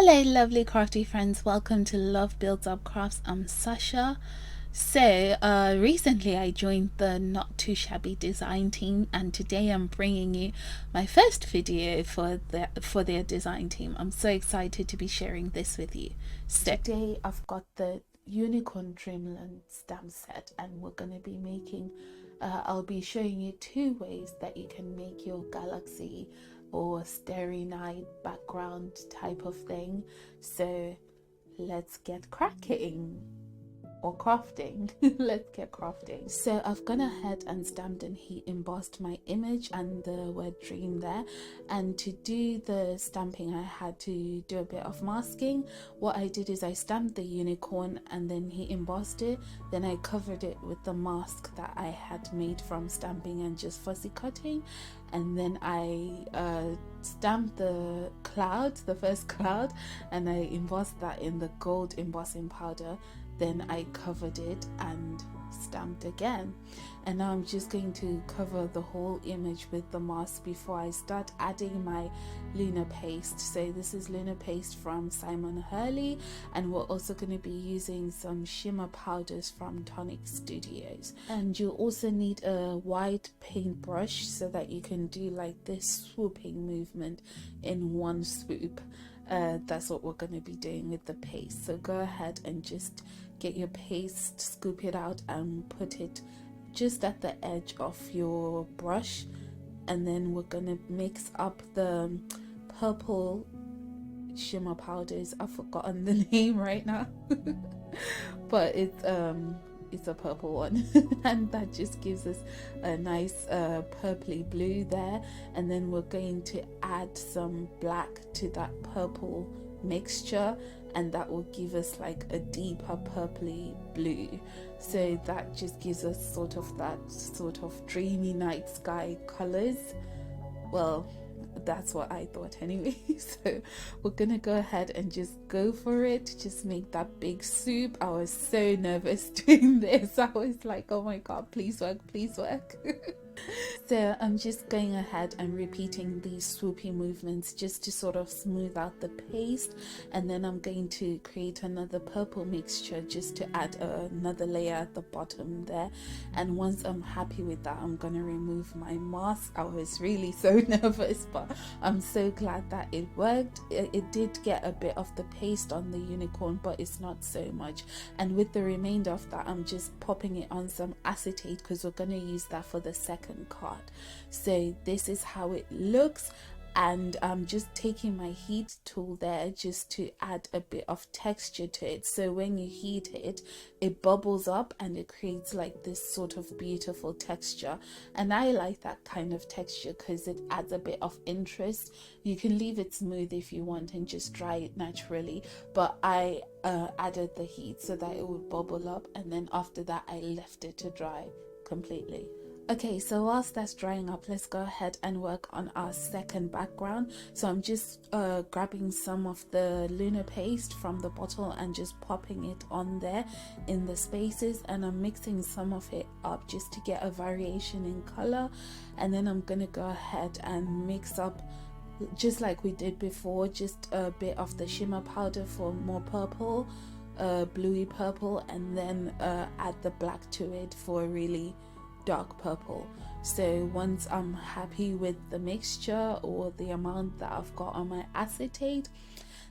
Hello lovely crafty friends, welcome to Love Builds Up Crafts. I'm Sasha. Recently I joined the Not Too Shabby design team, and today I'm bringing you my first video for their design team. I'm so excited to be sharing this with you. So today I've got the unicorn dreamland stamp set, and we're going to be making I'll be showing you two ways that you can make your galaxy or starry night background type of thing. So let's get cracking, or crafting. Let's get crafting. So I've gone ahead and stamped and heat embossed my image and the word dream there, and to do the stamping I had to do a bit of masking. What I did is I stamped the unicorn and then heat embossed it, then I covered it with the mask that I had made from stamping and just fussy cutting, and then I stamped the cloud, the first cloud, and I embossed that in the gold embossing powder. Then I covered it and stamped again, and now I'm just going to cover the whole image with the mask before I start adding my Lunar Paste. So this is Lunar Paste from Simon Hurley, and we're also going to be using some shimmer powders from Tonic Studios. And you'll also need a wide paintbrush so that you can do like this swooping movement in one swoop. That's what we're going to be doing with the paste. So go ahead and just get your paste, scoop it out and put it just at the edge of your brush, and then we're going to mix up the purple shimmer powders. I've forgotten the name right now but it's a purple one and that just gives us a nice purpley blue there, and then we're going to add some black to that purple mixture, and that will give us like a deeper purpley blue. So that just gives us sort of that sort of dreamy night sky colors. Well, that's what I thought anyway. So we're gonna go ahead and just go for it, just make that big soup. I was so nervous doing this. I was like, oh my god, please work, please work. So I'm just going ahead and repeating these swoopy movements just to sort of smooth out the paste, and then I'm going to create another purple mixture just to add another layer at the bottom there. And once I'm happy with that, I'm going to remove my mask. I was really so nervous, but I'm so glad that it worked. It did get a bit of the paste on the unicorn, but it's not so much. And with the remainder of that, I'm just popping it on some acetate because we're going to use that for the second card. So this is how it looks, and I'm just taking my heat tool there just to add a bit of texture to it. So when you heat it, it bubbles up and it creates like this sort of beautiful texture, and I like that kind of texture because it adds a bit of interest. You can leave it smooth if you want and just dry it naturally, but I added the heat so that it would bubble up, and then after that I left it to dry completely. Okay, so whilst that's drying up, let's go ahead and work on our second background. So I'm just grabbing some of the Lunar Paste from the bottle and just popping it on there in the spaces, and I'm mixing some of it up just to get a variation in color. And then I'm gonna go ahead and mix up, just like we did before, just a bit of the shimmer powder for more purple, bluey purple, and then add the black to it for a really dark purple. So once I'm happy with the mixture or the amount that I've got on my acetate,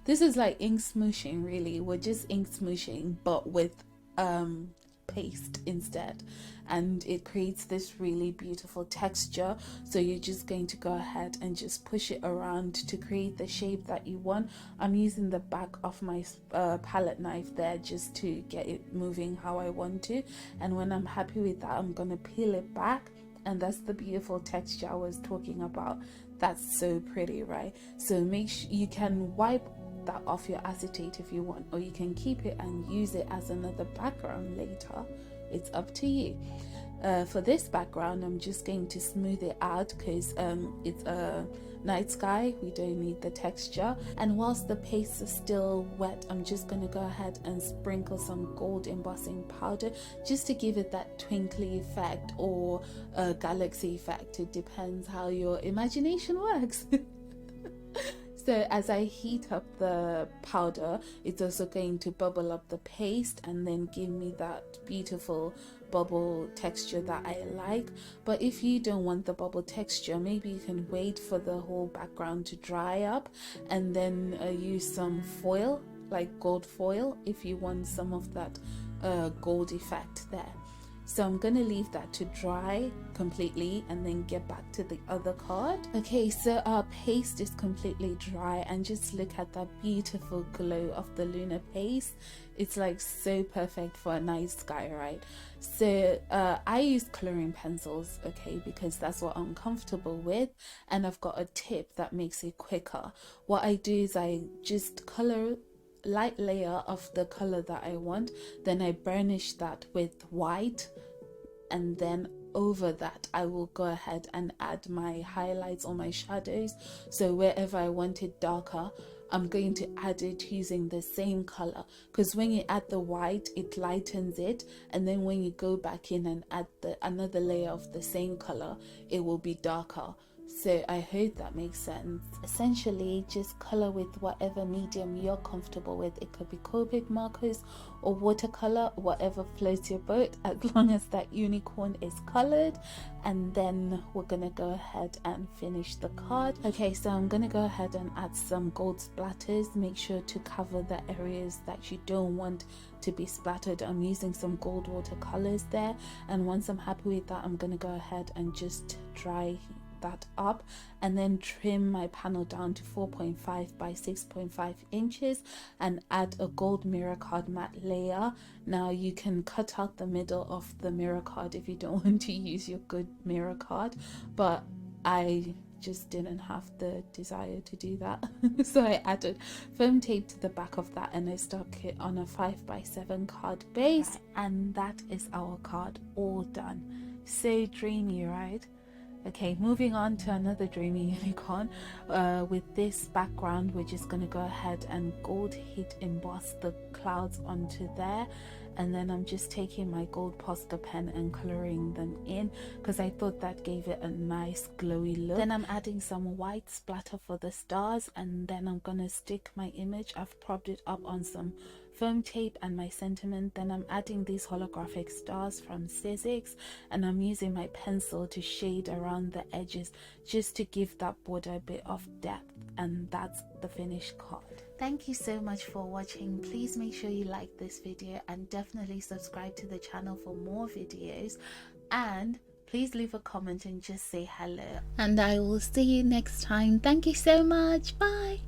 this is like ink smooshing really. We're just ink smooshing but with paste instead, and it creates this really beautiful texture. So you're just going to go ahead and just push it around to create the shape that you want. I'm using the back of my palette knife there just to get it moving how I want to, and when I'm happy with that, I'm gonna peel it back, and that's the beautiful texture I was talking about. That's so pretty, right? So make sure you can wipe that off your acetate if you want, or you can keep it and use it as another background later. It's up to you. For this background, I'm just going to smooth it out because it's a night sky. We don't need the texture. And whilst the paste is still wet, I'm just going to go ahead and sprinkle some gold embossing powder just to give it that twinkly effect or galaxy effect. It depends how your imagination works. So as I heat up the powder, it's also going to bubble up the paste and then give me that beautiful bubble texture that I like. But if you don't want the bubble texture, maybe you can wait for the whole background to dry up and then use some foil, like gold foil, if you want some of that gold effect there. So I'm going to leave that to dry completely and then get back to the other card. Okay, so our paste is completely dry, and just look at that beautiful glow of the Lunar Paste. It's like so perfect for a night sky, right? So I use coloring pencils, okay, because that's what I'm comfortable with, and I've got a tip that makes it quicker. What I do is I just color light layer of the color that I want, then I burnish that with white, and then over that I will go ahead and add my highlights or my shadows. So wherever I want it darker, I'm going to add it using the same color, because when you add the white it lightens it, and then when you go back in and add another layer of the same color, it will be darker. So I hope that makes sense. Essentially, just color with whatever medium you're comfortable with. It could be Copic markers or watercolor, whatever floats your boat, as long as that unicorn is colored. And then we're gonna go ahead and finish the card. Okay, so I'm gonna go ahead and add some gold splatters. Make sure to cover the areas that you don't want to be splattered. I'm using some gold watercolors there, and once I'm happy with that, I'm gonna go ahead and just dry that up and then trim my panel down to 4.5 by 6.5 inches and add a gold mirror card matte layer. Now you can cut out the middle of the mirror card if you don't want to use your good mirror card, but I just didn't have the desire to do that. So I added foam tape to the back of that and I stuck it on a 5x7 card base, and that is our card all done. So dreamy, right? Okay, moving on to another dreamy unicorn. With this background, we're just going to go ahead and gold hit emboss the clouds onto there, and then I'm just taking my gold Posca pen and coloring them in because I thought that gave it a nice glowy look. Then I'm adding some white splatter for the stars, and then I'm going to stick my image. I've propped it up on some foam tape and my sentiment. Then I'm adding these holographic stars from Sizzix, and I'm using my pencil to shade around the edges just to give that border a bit of depth, and that's the finished card. Thank you so much for watching. Please make sure you like this video and definitely subscribe to the channel for more videos, and please leave a comment and just say hello, and I will see you next time. Thank you so much. Bye.